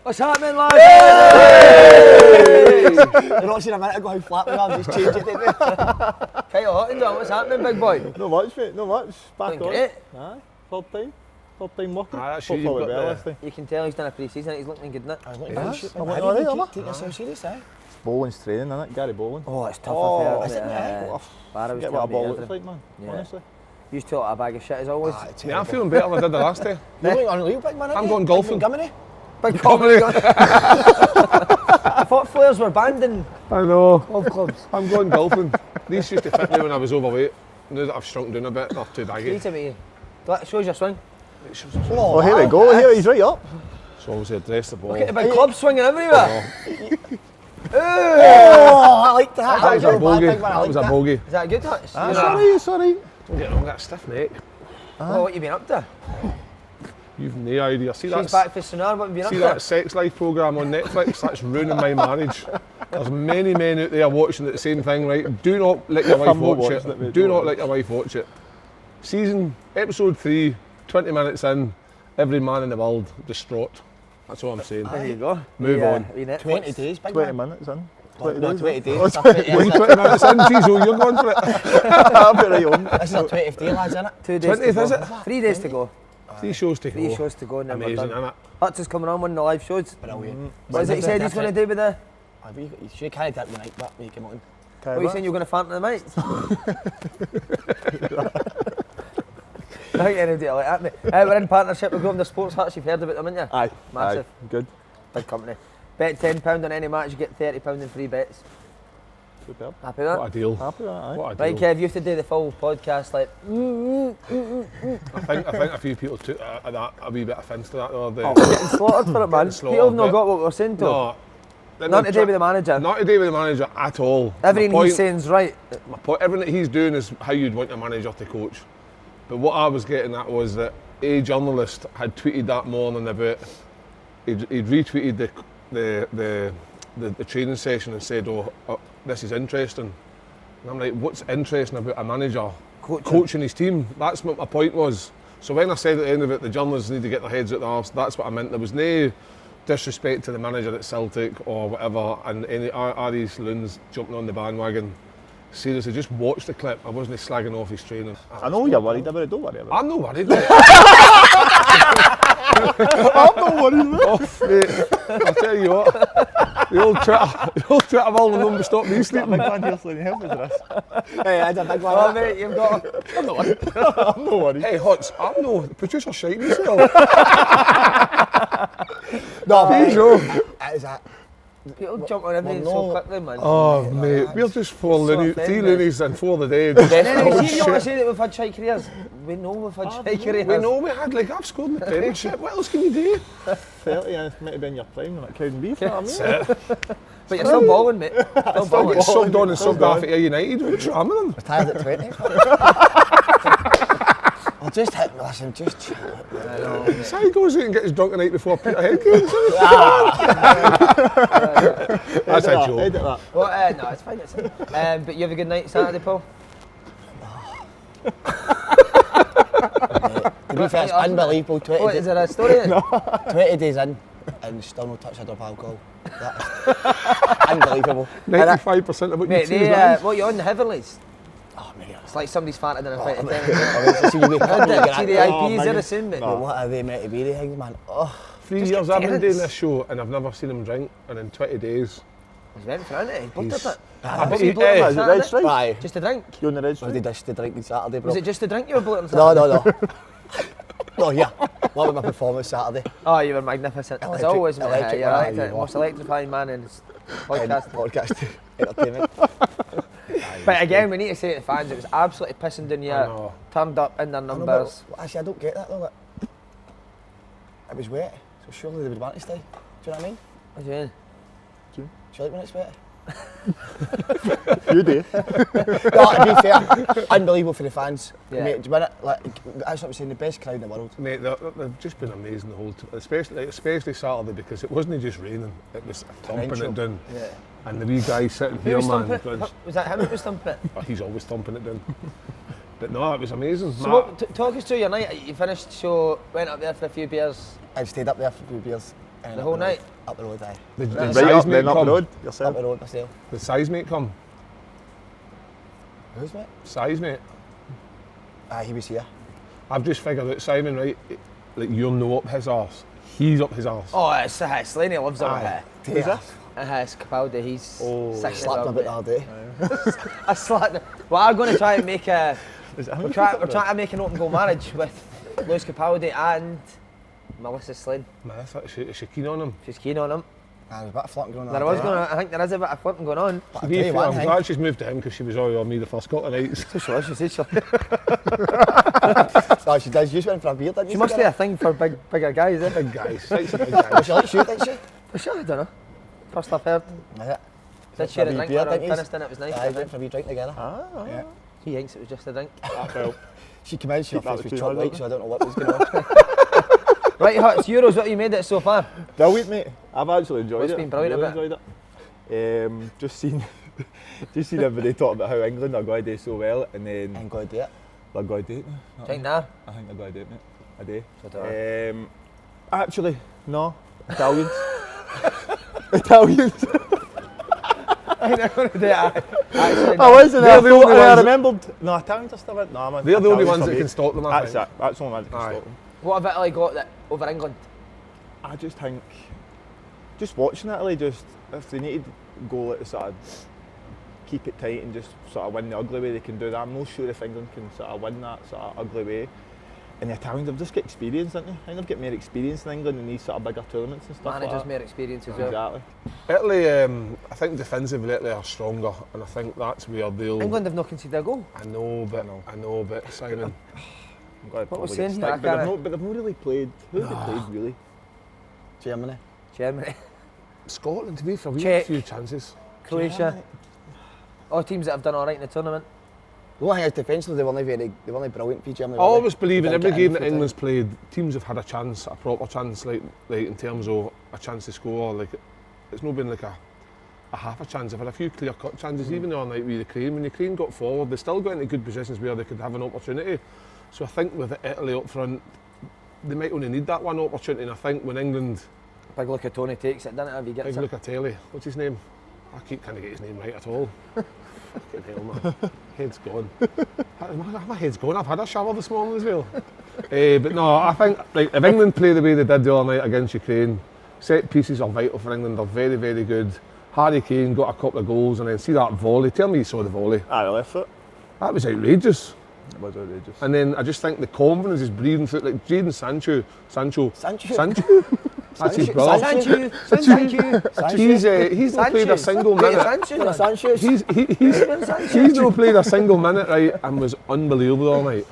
What's happening, lads? You're not seeing a minute ago how flat we are, just change it to me. Kyle Hutton, what's happening, big boy? Not much, mate, not much. Back Doing on. great. Aye, third time working. That's you, Hopefully you've got last time. You can tell he's done a pre-season, he's looking good, isn't it? I look Yeah. good. I went alright, am I? Take yourself serious, eh? Bowling's training, innit? Gary Bowling. Oh, it's tough Oh, affair. is it, mate? Barra was Get what a telling me ball looks everything. like, man. Yeah. Honestly. Used to look like a bag of shit as always. Yeah, I'm feeling better than I did the last day. You're looking unreal, big man. I'm going golfing. Montgomery. Big Comedy. I thought flares were banned in I know. golf clubs. I'm going golfing. These used to fit me when I was overweight. Now that I've shrunk down a bit, they're too baggy. Say to me, shows your swing. Oh, here we go. Here he's right up. So obviously address the ball. Look at the big club swinging everywhere. Oh, I like that. That was a bogey. Big man, I That like was a that. bogey. Is that a good touch? Sorry. Don't get wrong, that stiff neck. Oh, what you been up to? You've no idea. See She's that? back for Sonar, what have you been See up that to? sex life programme on Netflix? That's ruining my marriage. There's many men out there watching the same thing, right? Do not let your wife I'm not watch watching it, mate, Do don't not worry. let your wife watch it. Episode 3, 20 minutes in, every man in the world distraught. That's all I'm saying. There you go. Move on. 20 days, big 20 man. minutes in. No, 20 days. Oh, It's our 20th, Well, you 20 minutes in, geez, oh, you're going for it. I'll be right on. This is our 20th day, lads, isn't it? 2 days 20th, to is go. it? 3 days to go. 3 shows to go. 3 shows to go and then we're Amazing, done. isn't it? Hutch is coming on one of the live shows. Brilliant. What is it he said he's going to do with the... You should carry that tonight, but you come on. What are you saying, you're going to fan to the mic? I think anybody will like that, mate. We're in partnership with Grosvenor Sports Hutch, you've heard about them, haven't you? Aye. Massive. Aye. Good. Big company. Bet £10 on any match, you get £30 in free bets. Superb. Happy with that? What a deal. Happy with that, aye. What a Right, deal. Kev, you have to do the full podcast like... I think a few people took that a wee bit offence to that the other day. Getting slaughtered for it, man. slaughtered, People have not but- got what we're saying to. No. Not to do with the manager. Not to do with the manager at all. Everything My he's point- saying's right. My point, everything that he's doing is how you'd want a manager to coach. But what I was getting at was that a journalist had tweeted that morning about he'd retweeted the training session and said, "Oh, this is interesting." And I'm like, "What's interesting about a manager coaching his team?" That's what my point was. So when I said at the end of it, the journalists need to get their heads out the arse, that's what I meant. There was no disrespect to the manager at Celtic or whatever, and any are these loons jumping on the bandwagon. Seriously, just watch the clip. I wasn't slagging off his training. I know you're worried about it, don't worry about it. I'm not worried, mate. I'm not worried about it. Oh, mate, I'll tell you what, the old Twitter world will never stop me Big sleeping. man here, Slaney, help us with this. Hey, I did a big one. Oh, mate, you've got... I'm not worried. I'm not worried. Hey, Hutz, I'm no producer shite myself. No, Please, oh. It is that. People jump on everything Well, so no. quickly, man. Oh, mate, we're just four So loonies, offended. 3 loonies and 4 the dead. And then Oh, you don't want to shit. say that we've had shite careers. We know we've had shite careers. We know we had, like, I've scored in the Premiership. What else can you do? 30 might have been your prime when at Cowdenbeath, you know what I mean? But you're still balling, mate. Still I'll balling. get subbed on and subbed off at United. What's wrong with them? Retired at 20. I'll just hit, listen, just chill out. So he goes out and gets drunk the night before Peter Headcoat. That's a joke. Edit that. Well, no, it's fine. It's fine. But you have a good night Saturday, Paul? To be fair, it's unbelievable. 20 What, is days, there a story? 20 days in and still no touch a drop of alcohol. That is unbelievable. 95% of what you Mate, see they, is what, you on the Heavenlies? Oh, mate. It's like somebody's farted in a fight of tennis. See you wake up and you get See the that. IPs, man. they're the same, mate. But what are they meant to be, the things, man? Oh, 3 Just years get I've been doing tenants. this show and I've never seen him drink, and in 20 days. He's went for it, he buttered He's- it. Ah, What he- were you bloating eh, on Is it red Saturday? stripe? aye. Just a drink? You on the red Was stripe? they just the drink on Saturday, bro? Was it just a drink you were bloating on No, Saturday? no. No, yeah. What was my performance Saturday? Oh, you were magnificent. As Electric- always, mate. electric You're one, right. aye, you Most are. electrifying man in And podcasting. podcast entertainment. But again, we need to say to the fans, it was absolutely pissing down I here. know. Turned up in their I know, numbers. but actually, I don't get that though. Like, it was wet, so surely they would want to stay. Do you know what I mean? What do you mean? Do you like when it's wet? You do. No, to be fair, unbelievable for the fans. Yeah. Mate, do you want it? Like, that's what I'm saying, the best crowd in the world. Mate, they've just been amazing the whole time, especially Saturday, because it wasn't just raining, it was thumping Torrential. it down. Yeah. And the wee guy sitting Who here, was man, thumping it? Was that him who was thumping it? oh, he's always thumping it down. But no, it was amazing. So Matt, what, talk us through your night. You finished, so went up there for a few beers. I stayed up there for a few beers. And The up whole road. night? Up the road, aye. The Right up, size then mate up the come. road, Up yourself. the road myself. The size mate come. Who's mate? Size mate. Aye, he was here. I've just figured out Simon, right? Like you're no up his arse. He's up his arse. Oh, it's Slaney lives over here. Who's that? It's Capaldi, he's Oh. 6 Slapped him about the other day. I slapped him. Well, I'm going to try and make a... Is it We're trying to make an open goal marriage with Lewis Capaldi and Melissa Slane. Man, is she keen on him? She's keen on him. Aye, there was a bit of flirting going on. There was I think there is a bit of flipping going on. But To I'll be tell you fair, one I'm thing. glad she's moved to him because she was already on me the first couple of nights. So she said she No, she does. You just went for a beer, didn't you? She must be a thing for bigger guys, eh? Big guys. She's a big Does guy. she like shoot, didn't she? For sure, I don't know. First I've heard. Aye. Did share a wee drink beer, with her on didn't you? Finiston, it was nice. Aye, went for a wee drink together. Ah, Yeah. He thinks it was just a drink. well, She came in, she her Keep that face was between chopped us, white, don't so I don't know what was going on. Right, Huts, Euros, what have you made it so far? brilliant, mate. I've actually enjoyed It's it. been brilliant, Really I bet. enjoyed it. Just seen everybody talk about how England are going to do so well, and then I'm going to do it. they're going to do it. Do you think nah? I think they're going to do it, mate. I do. So do I. Actually, no. Italians. Italians. I think they're going to do it. Actually, I wasn't They're there. the only I ones- rememred. No, Italians are still in. No, man. They're the only Italians ones are that beat. can stop them, I That's think. it. That's the only ones that can Aye. stop them. What have Italy got that over England? I just think, just watching Italy, just if they need to go like the sort of keep it tight and just sort of win the ugly way, they can do that. I'm not sure if England can sort of win that sort of ugly way. And the Italians have just got experience, don't they? I think they've got more experience in England in these sort of bigger tournaments and stuff Managers like more experience as that. well. Exactly. Italy, I think defensively Italy are stronger, and I think that's where they'll. England have not conceded a goal. I know, but Simon. I'm glad What was probably saying get here, I stick, but they've can't- not, but they've not really played. Who have they played really? Germany. Germany, Scotland, to be fair, we Czech. had a few chances. Croatia, Germany. all teams that have done all right in the tournament. The only thing is defensively, they weren't brilliant for Germany. I always believe in They did every get game in that for the- England's played, teams have had a chance, a proper chance, like in terms of a chance to score. Like it's not been like a half a chance. They've had a few clear-cut chances, even the other night with Ukraine. When Ukraine got forward, they still got into good positions where they could have an opportunity. So I think with Italy up front, they might only need that one opportunity. And I think when England, Big look at Tony takes it, doesn't it? If he big gets it. look at Taylor, what's his name? I can't get his name right at all. Fucking hell, man. Head's gone. My head's gone. I've had a shower this morning as well. But no, I think like, if England play the way they did the other night against Ukraine, set pieces are vital for England. They're very, very good. Harry Kane got a couple of goals, and then see that volley. Tell me you saw the volley. Aye, the left foot. That was outrageous. It was outrageous. And then I just think the confidence is breathing through. Like Jadon Sancho. That's his brother. He's not played a single minute. He's not played a single minute, right, and was unbelievable all night.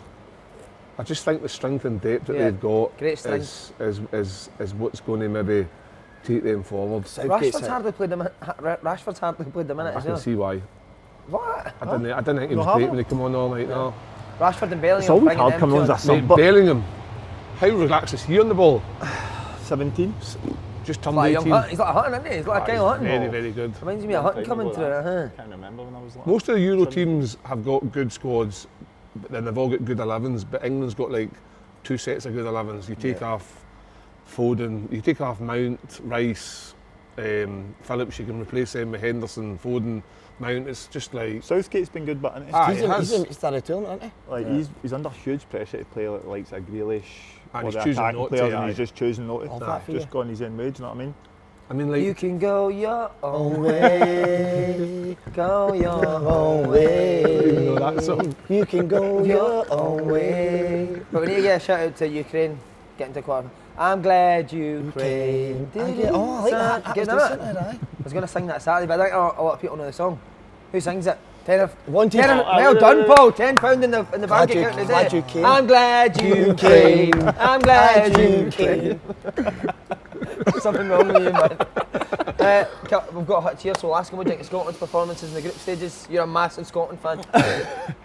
I just think the strength and depth that Yeah, they've got great strength. is what's going to maybe take them forward. Rashford's hardly played the minute I as can well. see why. What? I didn't think he was No, great haven't. when he came on all night. No. Rashford and Bellingham. It's always bringing hard them coming on two as a Mate, sub, but Bellingham, how relaxed is he on the ball? 17. Just turned Like a young 18. Hutton. He's like a Hutton, isn't he? He's like a Kal Hutton. Very, very good. Reminds me of Hutton coming through. I can't remember when I was like Most of the Euro teams have got good squads, but then they've all got good 11s. But England's got like two sets of good 11s. You take off Foden, you take off Mount, Rice, Phillips. You can replace them with Henderson, Foden, Mount. It's just like Southgate's been good, but Aye, He's it has. in the tournament, isn't he? like he's under huge pressure to play like likes of Grealish And or he's the choosing attacking not to, players, and aye. he's just choosing not to. Love that for Just you. going his own way. Do you know what I mean? I mean, like You can go your own way. Go your own I don't even know way. that song. You can go your own way. But we need to get a shout out to Ukraine getting to quarter. I'm glad Ukraine. Oh, I like that. That Get was that? decent, aye. I was going to sing that Saturday, but I think a lot of people know the song. Who sings it? One team. Well done, Paul. £10 in the bank Glad you- account glad today. you came. I'm glad you came. I'm glad you came. Something wrong with you, man. We've got Hutch here, so we'll ask him what do you think of Scotland's performances in the group stages. You're a massive Scotland fan.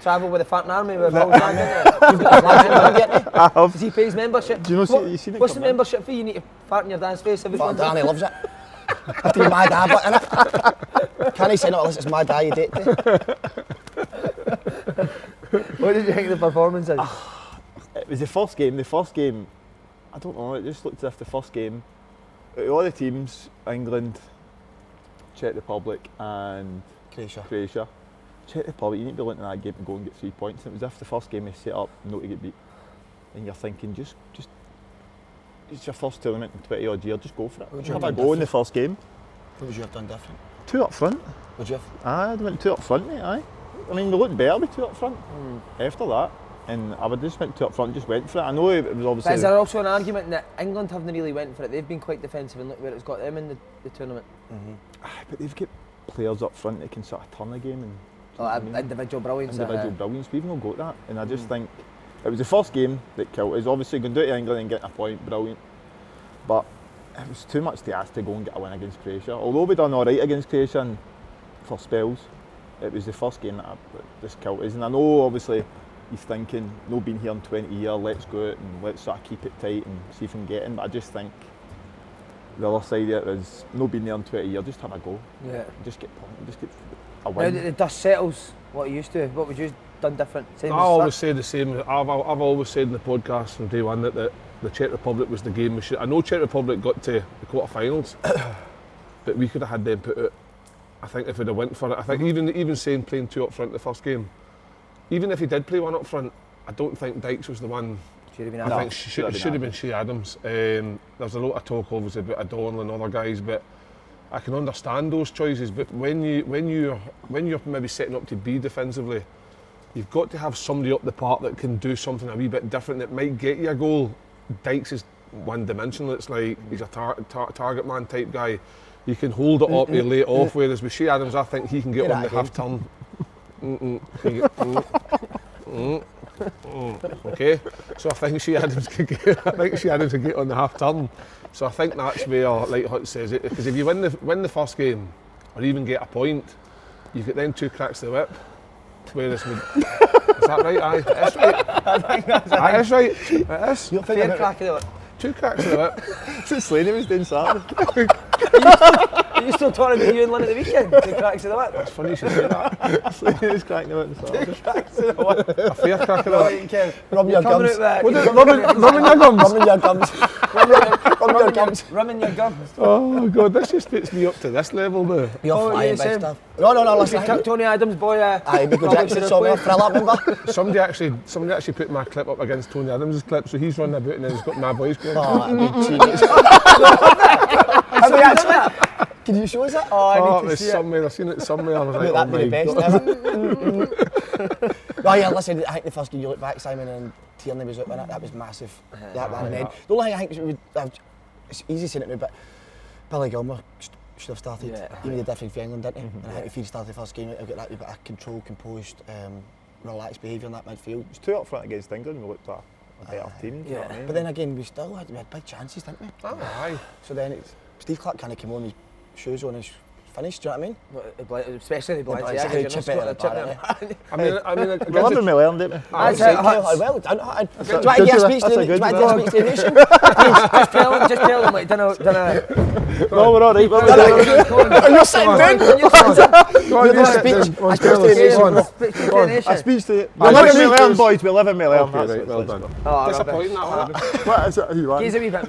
Travel with the Farting Army with Paul Zang, didn't you? Does he pay his membership? Do you know? You seen it What's the come in? membership fee? You need to fart in your dad's face every But once. Danny loves it. I think my dad, but innit? Can he say not unless it's my dad you date to? What did you think of the performances? It was the first game. The first game, I don't know. It just looked as if the first game all the teams, England, Czech Republic and Croatia. Czech Republic, you need to be looking at that game and go and get 3 points. And it was as if the first game they set up not to get beat. And you're thinking, just it's your first tournament in 20 odd years, just go for it. Have a go in the first game. What would you have done different? 2 up front. Would you have? Aye, I'd went 2 up front, mate, aye. I mean, we looked better with 2 up front after that. And I would just went 2 up front, just went for it. I know it was obviously... But is there also an argument that England haven't really went for it? They've been quite defensive and look where it's got them in the tournament. Aye, but they've got players up front that can sort of turn the game and... Individual brilliance. Individual brilliance, we've not got that. And I just think it was the first game that killed us. Obviously going to England and getting a point, brilliant. But it was too much to ask to go and get a win against Croatia. Although we done alright against Croatia and for spells, it was the first game that just killed us. And I know obviously he's thinking, no been here in 20 years, let's go out and let's sort of keep it tight and see if we can get in. But I just think the other side of it is, no been there in 20 years, just have a go. Yeah. Just get a win. Now that the dust settles, what you used to, what would you have done different? Same I as always that? say the same. I've always said in the podcast from day one that the Czech Republic was the game we should. I know Czech Republic got to the quarterfinals, but we could have had them put out. I think if we'd have went for it, I think even saying playing 2 up front the first game, even if he did play 1 up front, I don't think Dykes was the one. Should have been I think should have been Shea Adams. There's a lot of talk obviously about Adorn and other guys, but I can understand those choices. But when you're maybe setting up to be defensively, you've got to have somebody up the park that can do something a wee bit different that might get you a goal. Dykes is one-dimensional. It's like he's a target man type guy. You can hold it up, you lay it off. Whereas with Shea Adams, I think he can get on the half turn. Okay, so I think Shea Adams could get on the half turn. So I think that's where, like Hutton says it, because if you win the first game or even get a point, you get then 2 cracks to the whip. Whereas is that right? Aye, that's right. I think that's Aye, that's right. It is. You're fair crack of the whip. 2 cracks to the whip. Since Slaney was doing Saturday. Are you still talking about you and Lynn at the weekend? 2 cracks of the whip. It's funny you should say that. Slaney was cracking the whip on Saturday. 2 cracks of the whip. A fair crack of the whip. Rubbing your Coming gums. out What there. is it? Rubbing your gums? Rubbing your gums. Rubbing your gums. Rubbing your gums. Oh God, this just puts me up to this level now. You're Oh, flying, yeah, big same. stuff. No, listen. Tony Adams, boy. Aye, Michael Jackson saw me Thriller, remember? Somebody actually put my clip up against Tony Adams' clip, so he's running about and then he's got my voice going. Oh, I mean, genius. Have we actually? Can you show us that? Oh, I Oh, need it to was see it. somewhere. I've seen it somewhere. I was like, That'd oh be my the God. best ever. Oh yeah, listen, I think the first game you look back, Simon, and Tierney was out with it, that was massive. That and then the only thing I think it's easy saying it now, but Billy Gilmour should have started. Yeah. He made a difference for England, didn't he? And I think if he'd started the first game, he'd get that wee bit of control, composed, relaxed behaviour in that midfield. It was 2 up front against England, we looked at a better team. Do you know what I mean? But then again, we had big chances, didn't we? Aye. So then Steve Clark kind of came on with shoes on his finished, do you know what I mean? Especially the Balenciaga, Balenciaga. chip it at the bar, I mean, We love him, we learned it. That's Well it. done, Hutton. Do you want to give a speech to the nation? Just tell them like done No, we're all right. And you're sitting down. You're doing a speech. I speech to the nation. I speech to you. We We live live in and me learn, boys. We live and we learn. Okay, That's right, it, well let's done. go. Oh, Disappointing that. What is it? Who you want? He's a wee bit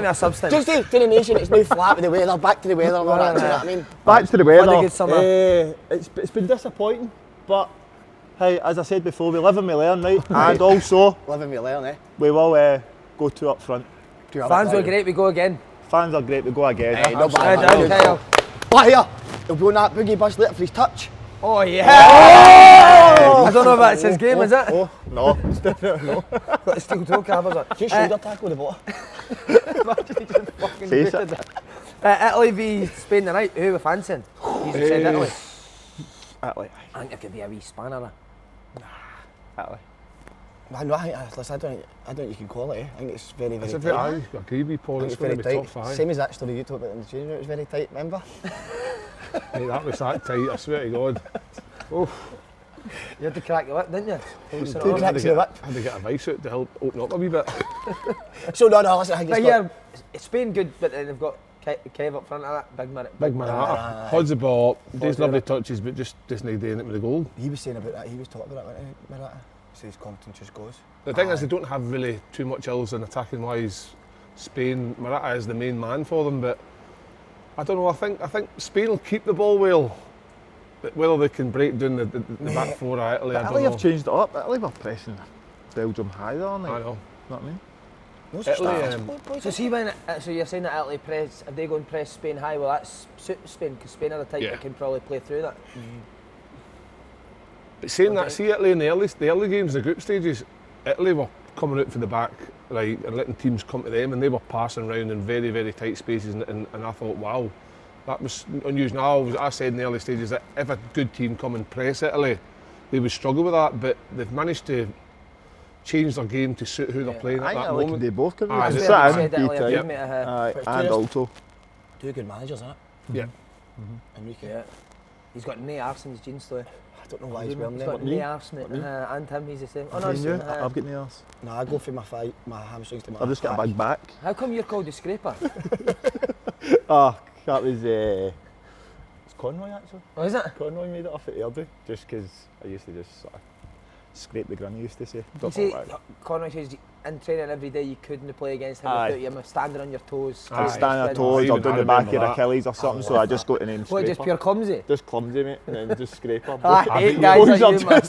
more substance. Just to the nation, it's now flat with the weather, back to the weather and all that, do you know what I mean? Back to the What a weather. good summer. It's been disappointing, but hey, as I said before, we live and we learn, right? And also, Living we learn, eh? we will go 2 up front. Fans were great, we go again. Fans are great, we go again. Hey, no Right bad. down, Kyle. What here? He'll be on that boogie bus later for his touch. Oh yeah! I don't know if that's his game, is it? Oh, no, it's definitely no. Got the steel toe cappers on. Just shoulder tackle the ball. Imagine he just fucking Face booted it. Italy v Spain tonight, who are we fancying? He's said Italy. Italy. I think it could be a wee spanner. Italy. Man, I don't think you can call it, eh? I think it's very, It's very a bit, tight. I agree with Paul, I it's think going it's to be very top tight. 5. Same as that story you talked about in the changing room, it was very tight, remember? Mate, that was that tight, I swear to God. Oof. You had to crack the whip, didn't you? Two cracks in the whip. I had to get a vice out to help open up a wee bit. So no, listen, I think But it's yeah, Spain good, but then they've got Kev up front of that, big man. Big man, holds the ball up, does lovely touches, but just doesn't doing it with the goal. He was saying about that, he was talking about that, wasn't he? He says Compton just goes. The thing is, they don't have really too much else in attacking wise Spain, Morata is the main man for them, but I don't know. I think Spain will keep the ball well, but whether they can break down the back four of Italy, I don't Italy know. have changed it up. Italy were pressing Belgium high there, aren't they? I know. You know what I mean? Italy, So see so you're saying that Italy press, if they go and press Spain high, well that's suit Spain because Spain are the type that can probably play through that. But saying that, see Italy in the early games, the group stages, Italy were coming out for the back, right, and letting teams come to them, and they were passing around in very, very tight spaces, and I thought, wow, that was unusual. Now, I said in the early stages that if a good team come and press Italy, they would struggle with that, but they've managed to change their game to suit who they're playing at that moment. They both can Aye, sit said in, Italy beat are out. good, mate, And also, two good managers, isn't it? Yeah. Enrique. Yeah. He's got no arse in his jeans though. I don't know why he's wearing He's them. got no arse, mate. And him, he's the same. Oh no, I've got the arse. No, I go for my hamstrings to my I've just got a big back. how come you're called the scraper? That was it's Conroy actually. Oh, is it? Conroy made it off at Airdrie, just because I used to just sort of scrape the grin, he used to say. You see, Conroy says in training every day you couldn't play against him Aye. without you standing on your toes. I'd stand on Aye. toes or Even down I the back of remember the that. Achilles or something, so I just go to name What, just pure clumsy? Just clumsy, mate, and then just scrape her. I hate guys like you, man.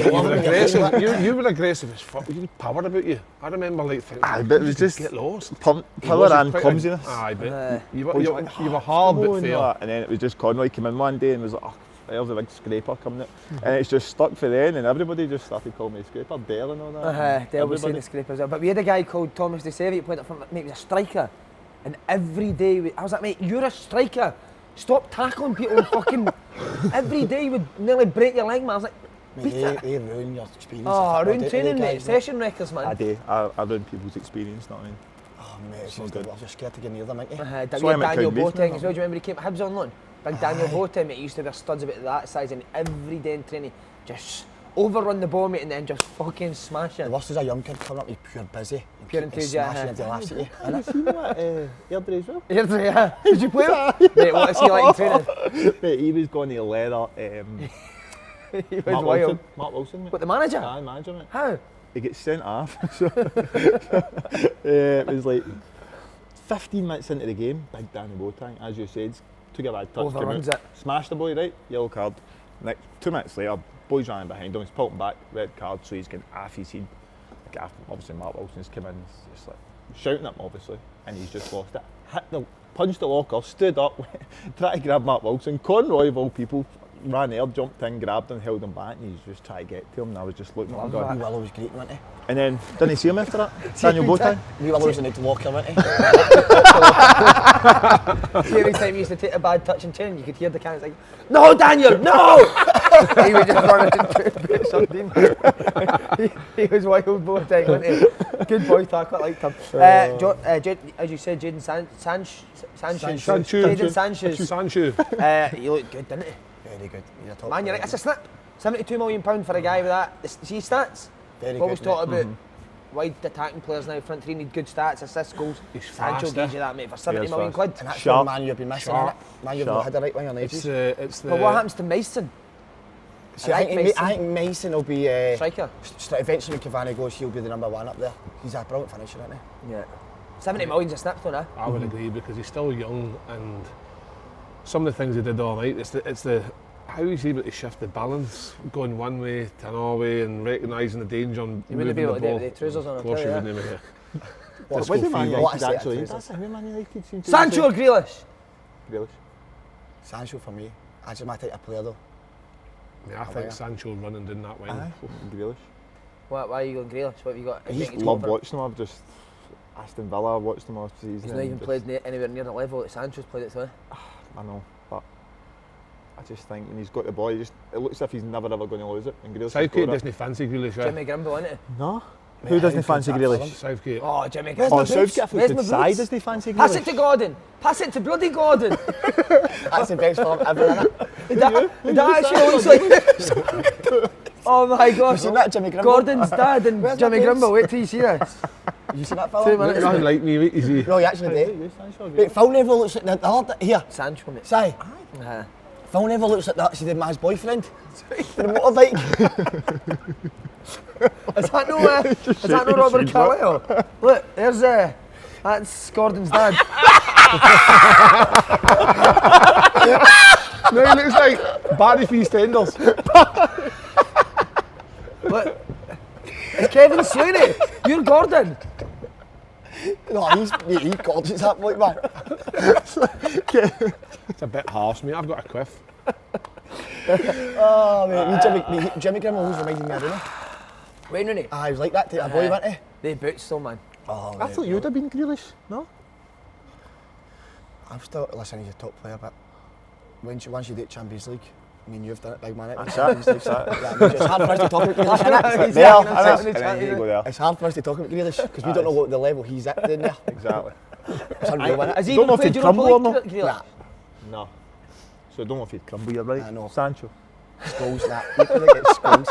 You were aggressive. You were aggressive as fuck. You had power about you. I remember like thinking, Aye, but it was just get lost. power wasn't and quite clumsiness. Aye, but Aye. you Boys were were like, you were hard come but on, fair. that. And then it was just Conroy came in one day and was like, oh, there's a big scraper coming out. And it's just stuck for then, and everybody just started calling me the scraper, Dale and all that. Dale was saying the scraper as well. But we had a guy called Thomas De Sevi who played up front, mate, he was a striker. And every day, I was like, mate, you're a striker. Stop tackling people and fucking... Every day you would nearly break your leg, man. I was like, beat Mate, it. they ruin your experience. Oh, ruin They training, mate. guys, Session wreckers, man. I do. I ruin people's experience, not I mean. Oh, mate, it's not just good. good. I was just scared to get near them, ain't you? That's We why had I'm at Daniel Cowdenbeath Boateng now. as well. Do you remember he came to Hibs on loan? Big Daniel Boateng, mate, he used to wear studs about that size, and every day in training, just overrun the ball, mate, and then just fucking smash The it. worst is a young kid coming up, he's pure busy. Pure He's enthusiasm. smashing into laughs at you. Have you seen that Airdrie as well? Yeah. Did you play that? Mate, what is he like in training? Mate, he was going to leather He was Mark wild. Wilson. Mark Wilson, mate. But the manager? Aye, manager, mate. How? He gets sent off. So, it was like 15 minutes into the game, big Danny Boateng, as you said, took a bad touch, came Overruns out, it. smashed the boy, right, yellow card. Next, 2 minutes later, boys running behind him, he's pulled him back, red card, so he's getting off his head. Obviously Mark Wilson's come in, he's just like shouting at him obviously, and he's just lost it. Punched the locker, stood up, tried to grab Mark Wilson. Conroy of all people ran there, jumped in, grabbed him, held him back, and he's just trying to get to him, and I was just looking at him going, Willow was great, wasn't he? and then didn't he see him after that? Daniel Boateng? Willow was in the locker, wasn't he? See, every time he used to take a bad touch and turn, you could hear the cans like, "No, Daniel, no!" He would just run into something. He was wild Boateng, wasn't he? Good boy tackle, I liked him. As you said, Jadon Sanchez. Jadon Sanchez. He looked good, didn't he? Very good. He's a top Man, you're player. right, that's a snap. £72 million for a guy with that. See his stats? Very What was good, talked mate. about wide attacking players now, front three need good stats, assists, goals. He's Sancho fast, gives you that, mate, for 70 He is million fast. quid. And that's Sharp. what Man you've been missing, Sharp. innit? Man you've Sharp. had a right wing on It's ages. it's the. But what happens to Mason? See, I like I think Mason will be... Striker? Eventually when Cavani goes, he'll be the number one up there. He's a brilliant finisher, isn't he? Yeah. 70 million's a snap, though, nah? I would agree because he's still young and some of the things he did all night. It's the how he's able to shift the balance, going one way to another way and recognising the danger and You wouldn't be able to do it with the trousers on, Of I'll course tell you you wouldn't, mate. What Disco did Man fever. What I United say, actually? actually, That's who Man United seem to Sancho or Grealish? Grealish. Sancho for me. That's my type of player though. Yeah, I think Sancho running down that wing. Aye, Grealish. Why are you going Grealish? What have you got? I just love watching him. I've just Aston Villa, I've watched him all season. He's not even just- played anywhere near the level that Sancho's played it to. I know, but I just think when he's got the ball, it looks as if he's never ever going to lose it. And Grealish has Southgate got it. doesn't fancy Grealish, right? Jimmy Grimble, innit? No. Mate, Who I doesn't think fancy that's Grealish? excellent. Southgate. Oh, Jimmy Where's Grimble. my Oh, Southgate, I Where's think my good side boots? doesn't he fancy Pass it Grealish? to Gordon. Pass it to bloody Gordon. That's the best form ever, innit? That actually looks like... Oh my God. You seen that, Jimmy Grimble? Gordon's dad and Where's Jimmy my boots? Grimble. Wait till you see this. You seen that 2 fella? minutes. Nothing like me, mate, is he? No, he actually did. Wait, Phil Neville looks like the other... Here, Sancho, mate. Si. Phil Neville looks like that. See the man's boyfriend? The motorbike. Is that no Robert Carlyle? Look, there's That's Gordon's dad. No, he looks like Barry from EastEnders. What? It's Kevin Sweeney. You're Gordon. No, he's gorgeous, that bloke, man. It's a bit harsh, mate. I've got a quiff. Oh, mate, Jimmy Grim always reminded me of Rooney. Wayne Rooney. He was like that to a boy, wasn't he? They boots still, man. Oh, I thought you would have been Grealish, no? I'm still, listen, he's a top player, but once you do Champions League, I mean, you've done it, big man. That's it. It's hard for us to talk about Grealish, innit? It's hard for us to talk about Grealish, because we don't know what the level he's at down there. Exactly. It's unreal, isn't it? Has he Don't even know if played he'd Europa crumble or League? not. Grealish? No. So I don't know if he'd crumble, you're right. I know. Sancho. Skulls, that. You could get skulls.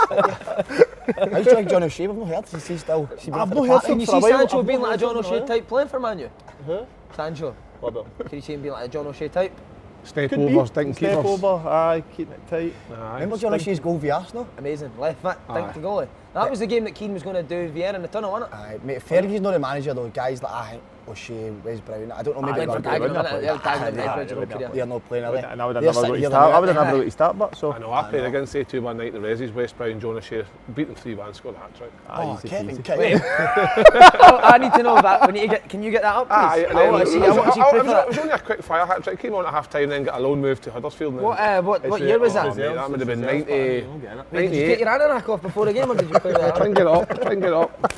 How's like John O'Shea? I've not heard. Is he still? I've not heard Can you for a see while. Sancho I've being not like a heard John from him. O'Shea type playing for Man U? Who? Sancho. What about? Can you see him being like a John O'Shea type? Step Could be. overs, dink Step keepers. over, aye, keeping it tight. Aye. Remember John O'Shea's goal for Arsenal? Amazing. Left foot, dink Aye. to goalie. That was the game that Keane was going to do Vieira in the tunnel, wasn't it? Aye, mate, Fergie's not the manager though. Guys like I think O'Shea, Wes Brown. I don't know, maybe Went for they're Dagenham, wouldn't innit? have Yeah, played. Dagenham, Aye, Edbridge, they I don't wouldn't care. they're not playing, are they? And I would have They're never got sitting to here start. I now. would have never got to start, but so. I know, I played against A2 one night, the Resi's, West Brown, John O'Shea, beat them 3-1, scored a hat-trick. Oh, Easy Kevin, peasy. Kevin. I need to know that. We need to get, can you get that up, please? and I want to see proof of it that. was only a quick fire hat-trick, came on at half-time, then got a loan move to Huddersfield. And What year was that? That would have been 90, Wait, did you 98. get your anorak off before the game or did you play Try that? and get it up, try and get it up.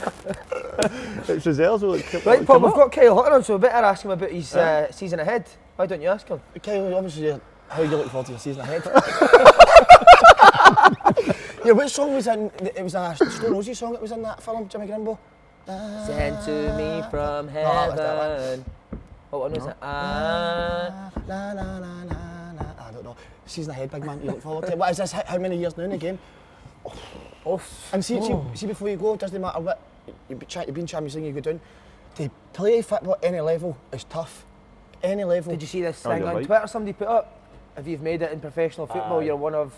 It's reserves. Right, Paul, we've got Kyle Hutton on, so we better ask him about his season ahead. Why don't you ask him? Kyle, obviously, how you look forward to your season ahead? Yeah, which song was in? It was a Stone Roses song that was in that film, Jimmy Grimble. Sent to me from that was that one. heaven. What one was it? Na, na, na, na, na. I don't know. Season ahead, big man. You look forward to it. What is this? How many years now in the game? And see, before you go, it doesn't matter what you be in Champions League, you go down. To play football at any level is tough. Any level. Did you see this Oh, thing you're on right. Twitter somebody put up? If you've made it in professional football, you're one of...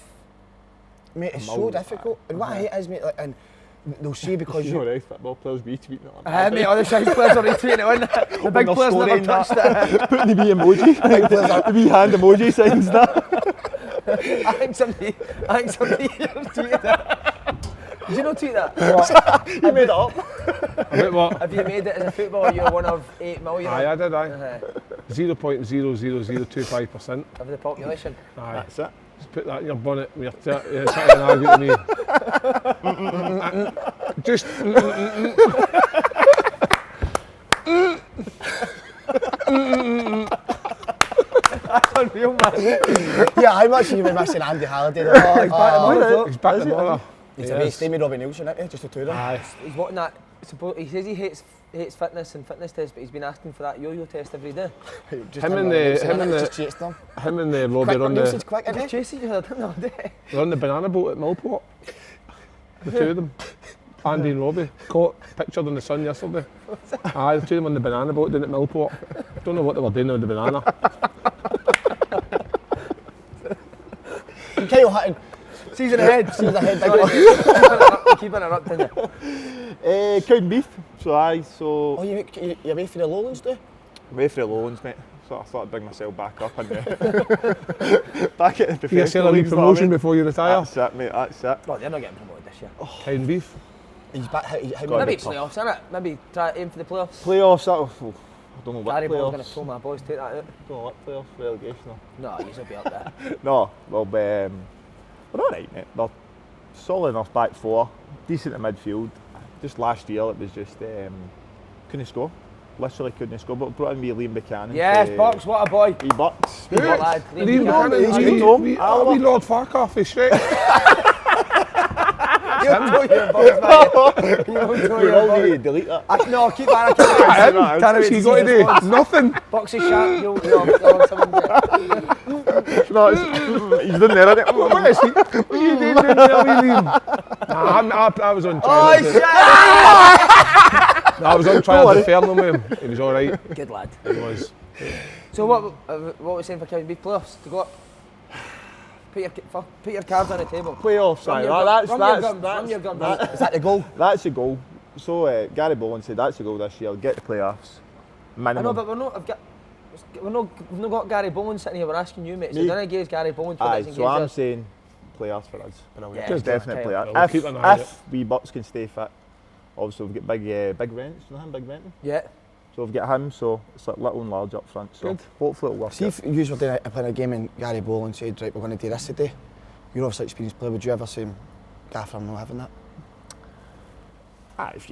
Mate, it's so difficult. And what I hate is, mate, like, and they'll say because You you. know, football players retweeting it. Mate, all the shite players are retweeting it, wouldn't they? The big their players story never and that. touched it. Putting the wee emoji, the wee hand emoji signs that. I think somebody tweeted that. Did you not tweet that? You made it up. About what? If you made it as a footballer, you're one of 8 million Aye, I did, aye. of 0.000025%. the population. Aye. That's it. Just put that in your bonnet when you're sitting and arguing to me. Just. That's unreal, man. Yeah, how much are you missing Andy Halliday? He's back to Motherwell. He's back to mother. He's away staying with Robbie Nielsen, isn't he? Just the two of them. Aye. He's wanting that. He says he hates fitness and fitness tests, but he's been asking for that yo-yo test every day. Just Him and Robbie Nielsen, him innit? and Just chased them. Him and Robbie Quick, run Nielsen's the, quick, isn't Just he? chasing you the other day. run the banana boat at Millport. The two of them. Andy and Robbie. Caught pictured in the sun yesterday. Aye, the two of them on the banana boat down at Millport. Don't know what they were doing with the banana. Kyle Hutton. Season ahead. Season ahead, big Sorry, one. keep interrupting you. Cowdenbeath. So Oh, you're away for the Lowlands, do? away for the loans, mate. So I thought I'd bring myself back up and back at the You professional sell a league leagues, know what I promotion mean? before you retire. That's it, mate. That's it. Well, they're not getting promoted this year. Cowdenbeath. He's back. How gotta many? Maybe be tough. playoffs, innit? Maybe try aim for the playoffs. Playoffs. I don't know what Gary Ball's going to playoffs. pull my boys take that out. Don't know what playoffs. Relegation. Or. No, he's will be up there. No, well, we're all right, mate. They're solid enough back four, decent at midfield. Just last year, it was just couldn't score. Literally couldn't score. But brought in me Liam Buchanan. Yes, Bucks, what a boy. He Bucks. Good lad. Liam Buchanan. Buchanan. He's Tom. Wee Lord Farquhar, he's straight. You'll know your boys, man. You'll know You're your all boys. need to delete that. No, keep that. Can't What's he got to do? Nothing. Box is sharp. You'll someone do it. No, he's done there, isn't it? What is he? What are you doing there, Liam? Nah, I was on Oh, trial. shit! I was on trial to fair with him. He was all right. Good lad. He was. So what were we saying for Cowdenbeath playoffs to go up? Put your cards on the table. Playoffs, Run aye. your gun, That's run your gun, Is that the goal? that's the goal. So Gary Boland said that's the goal this year. Get the playoffs. minimum. I know, but we've not got Gary Bowman sitting here. We're asking you, mate. So Me? don't engage Gary Bowman for Aye, this. so I'm saying players for us. Yeah, Just definitely okay. players. We'll keep an eye on If we Bucks can stay fit, obviously we've got big Rents, you know him, Big Renton? Yeah. So we've got him, so it's like little and large up front. So Good. hopefully it'll work. See if you were playing a game and Gary Boland said, right, we're going to do this today. You're obviously an experienced player, would you ever say, Gaffer, I'm not having that?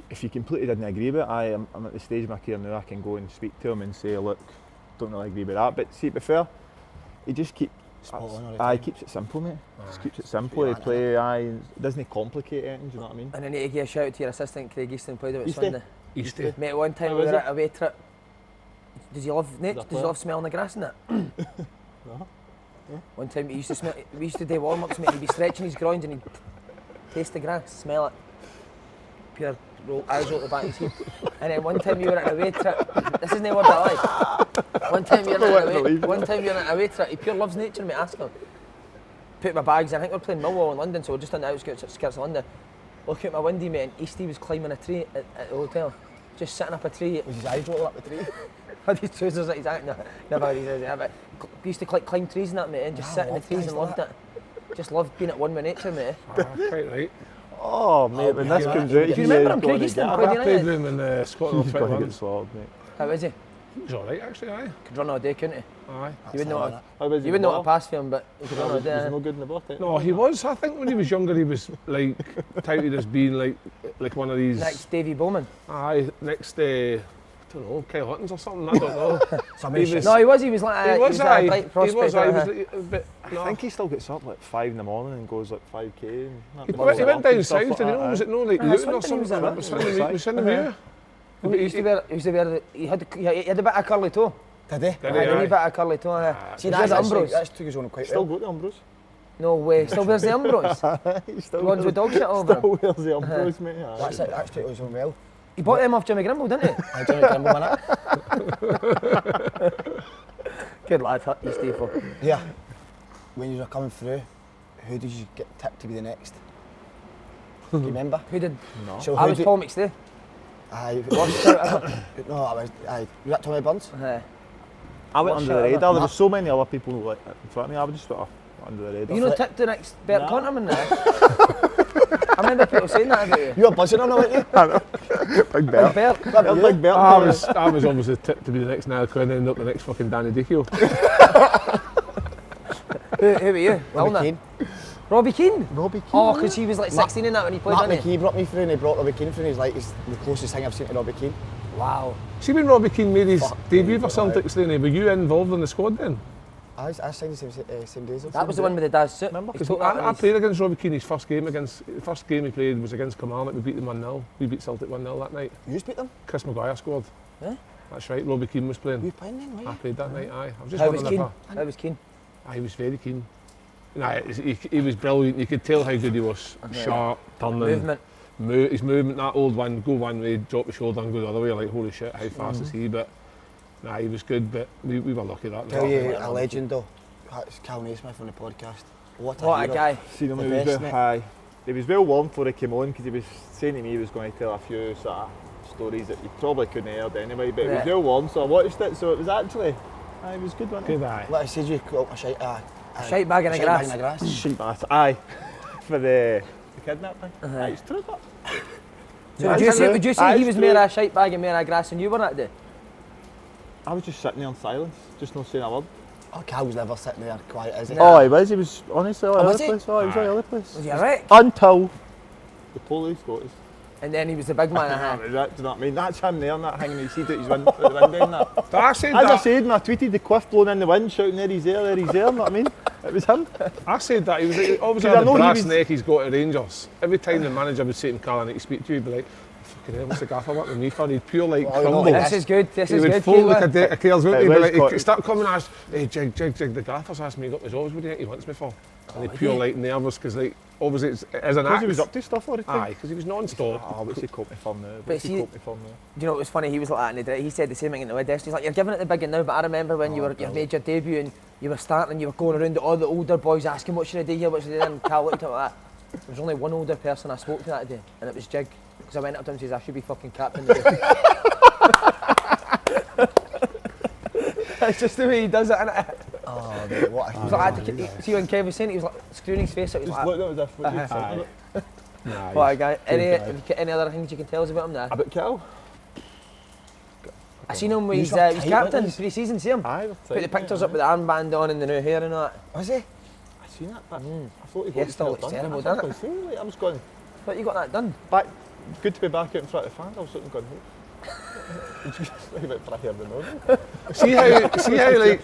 If you completely didn't agree with it, I'm at the stage of my career now I can go and speak to him and say, look, don't really agree with that. But see, to be fair, he just keeps it simple, mate. Just keeps it simple. He doesn't complicate anything, do you know what I mean? And I need to give a shout out to your assistant, Craig Easton, played out at Easton? Swindon. Easty. Mate, one time How we is were it? at a away trip. Does he love nature? Is Does that he love smelling the grass and that? No. One time we used to do warm-ups, mate, he'd be stretching his groins and he'd taste the grass, smell it. Pure eyes out the back of his head. And then one time we were at an away trip, this isn't a word I like. One time we were at an away trip, he pure loves nature, mate, ask him. Put my bags in, I think we were playing Millwall in London, so we're just on the outskirts of London. Look out my window, mate, and Eastie was climbing a tree at the hotel. Just sitting up a tree. Was his eyes rolling up the tree? Had his trousers at his ankle. No, never had his trousers. Yeah, but he used to climb trees and that, mate, and just sit in the trees and loved it. Just loved being at one with nature, mate. Quite right. Oh, mate, when this comes out, Do you remember him, Craig Easton? I Played played United. with him in Scotland. he's going to get slaughtered, mate. How is he? He was alright actually, aye. Could run all day, couldn't he? Aye. You wouldn't know what How was he you wouldn't know what ball? to pass for him, but he could run all Was he day. no good in the ball? No, he was. I think when he was younger, he was like touted as being like one of these. Next, Davy Bowman. Aye, next. I don't know, Kyle Hutton's or something. I don't know. Somebody He was- No, he was like he was a aye. bright He prospect. was aye. He was uh-huh. like a bit. No. I think he still gets up like 5 in the morning and goes like 5k. And He went down south, did he know? Was it no like Aye, Luton or Swindon he was something? at, Was wasn't Swindon here? He used to wear, he had a bit of curly toe. Did he? Did He he, had a wee aye? bit of curly toe. See, He that's wears Umbros. That's took his own quite Still well. go to Umbros. No way. Still wears the Umbros. He still The ones with dog shit all over him. still wears the Umbros, mate. Aye. That's it, that's took his own well. He bought them off Jimmy Grimble, didn't he? I Jimmy Grimble won it. Good lad, he's Steve. Yeah. When you were coming through, who did you get tipped to be the next? Do you remember? Who did? No. So I who was did- Paul McStay. Aye. Worst shout ever. No, I was. Aye. You got Tommy Burns? I went What under shot the ever? radar. There were so many other people like in front of me. I was just sort of under the radar. You know, tipped the next Bert No. Conterman now. I remember people saying that about you. You were buzzing on it, weren't you? Big Bert. Bert. Big Bert. I was obviously tipped to be the next Niall Quinn and end up the next fucking Danny Dichio. Who were you? Robbie Wilner. Keane. Robbie Keane? Robbie Keane. Oh, because he was like 16 in that when he played, Mark didn't he? McKee brought me through and he brought Robbie Keane through and he's like, it's the closest thing I've seen to Robbie Keane. Wow. See when Robbie Keane made his Fuck debut me, for Celtic Slaney, were you involved in the squad then? I signed the same days. That was the one with the dad's suit. Remember? He Because took that I when he's- played against Robbie Keane his first game he played was against Kilmarnock. We beat them 1-0. We beat Celtic 1-0 that night. You beat them? Chris Maguire scored. Eh? That's right, Robbie Keane was You playing. were playing then, were I you? played that night, aye. I was just How was wondering Keane? if How was Keane? he was very keen. Nah, he was brilliant. You could tell how good he was. Sharp, turning. Movement. His movement, that old one, go one way, drop the shoulder and go the other way, like holy shit, how fast is he? But nah, he was good, but we were lucky that Tell night. you a legend though. It's Kal Naismith on the podcast. What What a hero. guy. Seen him, The he was best, very mate. high. He was well warm before he came on because he was saying to me he was going to tell a few sort of stories that he probably couldn't have heard anyway, but it was Yeah. well warm, so I watched it, so it was actually, it was good, wasn't it? Good eye. What I said you call a shite, Shite bag in the shite grass. bag in the grass. Shite bath, aye, for the kidnapping. Aye, it's true that. So would you say Aye, he was it's more true. a shite bag and more a grass than you were that day? I was just sitting there in silence, just not saying a word. Oh, Cal was never sitting there quiet, is he? No. He was honestly all Oh, over was the he? place. Oh, he was all over the place. Was he alright? Until the police got us. And then he was the big man. Do you know what I mean? That's him there, and that hanging his head out his out the window and that. I said As I that. said, and I tweeted the cliff blowing in the wind, shouting there he's there, you know what I mean? It was him. I said that. He was like, obviously Because I had the know he brass was- neck he's got at Rangers. Every time the manager would say to him, Carl, I need to speak to you, he'd be like, fucking hell, what's the gaffer working with me for? He'd pure like Oh, you know, crumble. like This is good. This He is would good. fold like Keelan. a deck of cards, wouldn't he? It He'd be was like, quite- he'd start coming and ask, hey, jig, the gaffer's asked me, he got my jobs, what do you think he wants me for? And he'd pure like nervous, because like, obviously it's as an Because act. he was up to stuff all the time. Aye, because he was non-stop. Oh, what's he caught me for now? But What's he see- caught me for now? Do you know what was funny? He was like that in the direct. He said the same thing in the desk. He's like, you're giving it the big one now, but I remember when you made your debut and you were starting and you were going around to all the older boys asking, what should I do here, what should I do there? And Cal looked at me like that. There was only one older person I spoke to that day, and it was Jig. Because I went up to him and says, I should be fucking captain today. It's just the way he does it, innit? Oh, mate, what a He was like, see when Kev was saying it, he was like screwing his face out. He was Just like, looked at it as if what you'd think of it. Nah, what a he's guy. good guy. Have you got any other things you can tell us about him now? About Kel? I seen him when He's he's tight, captain wasn't pre-season, see him? Aye, Put the pictures up with the armband on and the new hair and all that. Was he? I seen it, but I thought he got Hairstyle looks done. terrible, I doesn't was going, like, I was going But you got that done. back. Good to be back out in front of the fans. I was sitting going, did you just think about hair the nose? See how like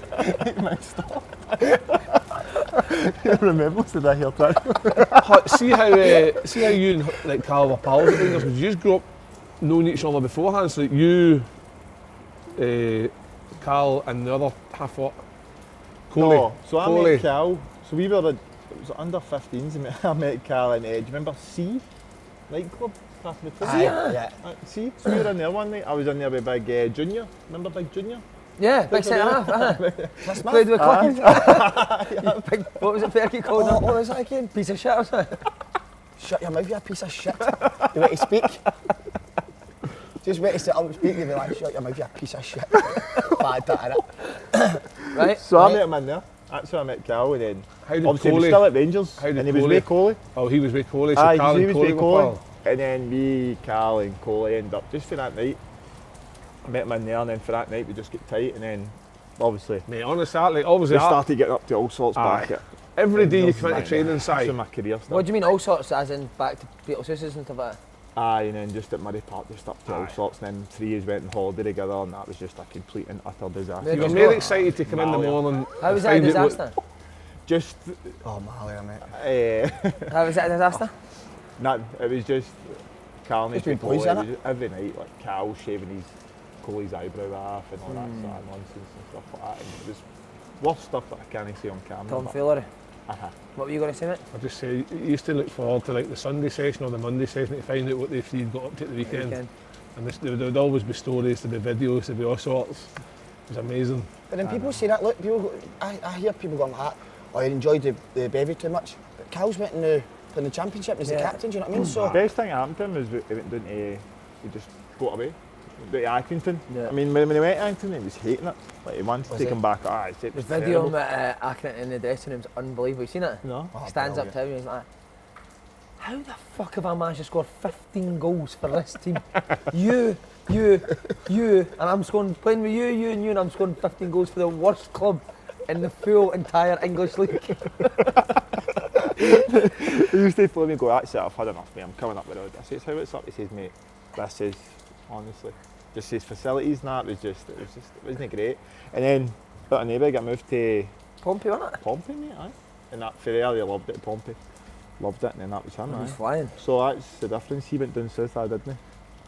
You remember the day here, too. see how you and like Kal were pals at Rangers. Did you just grow up knowing each other beforehand? So like you, Kal, and the other half what? Coley. No, so I Coley. met Cal. So we were it was under 15s. I met Cal and do you remember C nightclub? Yeah. See, so we were in there one night. I was in there with Big Junior. Remember Big Junior? Yeah, big centre half. That's Played with Quins. Big, what was it Fergie called him? What was that again? Piece of shit or something? Shut your mouth, you piece of shit. You wait to speak. Just wait to sit up and speak, you'll be like, shut your mouth, you piece of shit. Bad that, innit? Right? So I met him in there. That's how I met Cal, and then How did obviously he was Coley? still at Rangers, How did and he was Coley? with Coley. Oh, he was with Coley. So Aye, Kal he and was Coley with were Coley. pals. And then me, Cal and Coley ended up, just for that night, I met him in there, and then for that night we just get tight, and then obviously Mate, honestly, like obviously we started getting up to all sorts Aye. back at every day you Rangers come into and training through side. my career stuff. What do you mean all sorts, as in back to Beetlejuice's and stuff like that? Aye, and then just at Murray Park, just up to all Aye. sorts, and then 3 years went on holiday together, and that was just a complete and utter disaster. Where You were Just more go. excited to come in the Malia. morning. How was and that a find out what- disaster? Just, Oh, Malia, mate. How was that a disaster? nothing, it was just Kal Just been Naismith, boys, Coley, innit? it was just every night, like Cal shaving his Coley's eyebrow off and all that sort of nonsense and stuff like that, and it was worse stuff that I can't see on camera. Tom but- Fillery. Uh-huh. What were you going to say, mate? I just say you used to look forward to like the Sunday session or the Monday session to find out what the three had got up to at the weekend. And there would always be stories, there'd be videos, there'd be all sorts. It was amazing. But then people say that, look, people, I hear people going like that, oh, I enjoyed the bevy too much. But Cal's went in the championship and he's the Yeah. captain, do you know what I mean? So, The best thing that happened to him was he went down to, he just got away. To Accrington. Yeah. I mean, when he went to Accrington, he was hating it. Like, he wanted to Was take he? him back. Ah, he said it The was video of terrible. him at Accrington in the dressing room's unbelievable. You seen it? No. Oh, He stands up brilliant. to him and he's like, how the fuck have I managed to score 15 goals for this team? you, and I'm scoring, playing with you, and I'm scoring 15 goals for the worst club in the full entire English league. He used to phone me and go, that's it, I've had enough, mate, I'm coming up the road. I says, how it's up? He says, mate, this is, honestly, just his facilities and that, it wasn't great. And then, got a neighbour, got moved to Pompey, wasn't it? Pompey, mate, aye. And that, for there, they loved it, Pompey. Loved it, and then that was him, He's aye. flying. So that's the difference, he went down south, I didn't he?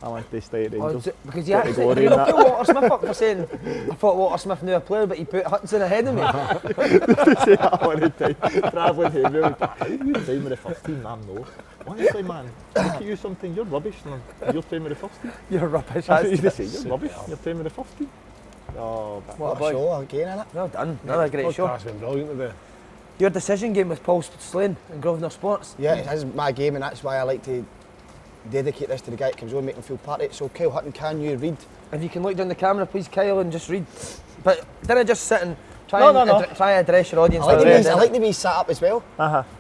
I went to stay at Oh, Rangers. because you Got the actually glory you in put that. Walter Smith up for saying, I thought Walter Smith knew a player, but he put Hutton ahead of me. To say that all the time, travelling heavy, how you playing with the first team, man, no. Honestly, man, look at you something, you're rubbish, and you're playing with the first team. You're rubbish. That's what you That's say, you're rubbish, you're playing with the first team. Oh, but what a what a boy. show again, innit? Well done. Another great show. Podcast's been brilliant today. Your decision game with Paul Slane in Grosvenor Sports. Yeah, it is my game, and that's why I like to dedicate this to the guy that comes on, make him feel part of it. So, Kyle Hutton, can you read? If you can look down the camera, please, Kyle, and just read. But didn't just sit and try No, and no, no. try and address your audience. I like, with the it, way, I didn't like the way he's sat up as well.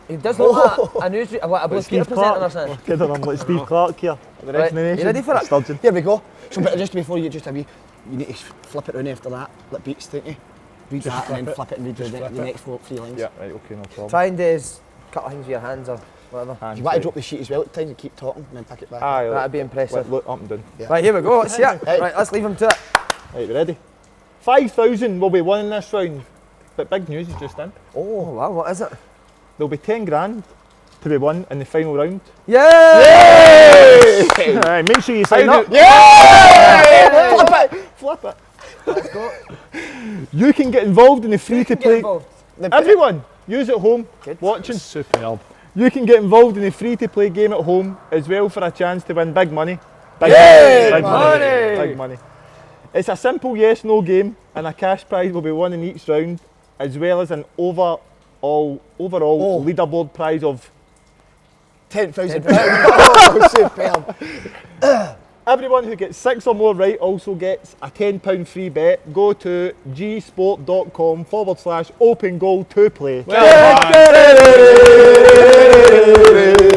He does look like a news, like a Blue Peter presenter or something. Kidding, I'm like Steve Clark here. The Right, rest of the you nation. ready for it? Sturgeon. Here we go. So, but just before you just have you need to flip it around after that, like beats, don't you? Read that and then flip it and read the next 3 lines. Yeah, right, okay, no problem. Try and do is cut things with your hands or whatever. Hands If you want to right. drop the sheet as well at times and keep talking and then pick it back. Aye, That'd be impressive. look up and down. Yeah. Right, here we go. Let's see it. Hey. Right, let's leave him to it. Right, we ready? 5,000 will be won in this round, but big news is just in. Oh wow, what is it? There'll be 10 grand to be won in the final round. Yay! Aye, make sure you sign How up. do- Yeah! Flip it! Flip it! Let's go. You can get involved in the free to Get play. involved. Everyone, use at home, Good. watching. Superb. You can get involved in the free to play game at home as well for a chance to win big money. Big Yay! Big Money! Big money. It's a simple yes/no game, and a cash prize will be won in each round, as well as an overall leaderboard prize of £10,000. Oh, superb. Everyone who gets 6 or more right also gets a £10 free bet. Go to gsport.com/open goal to play. Well done.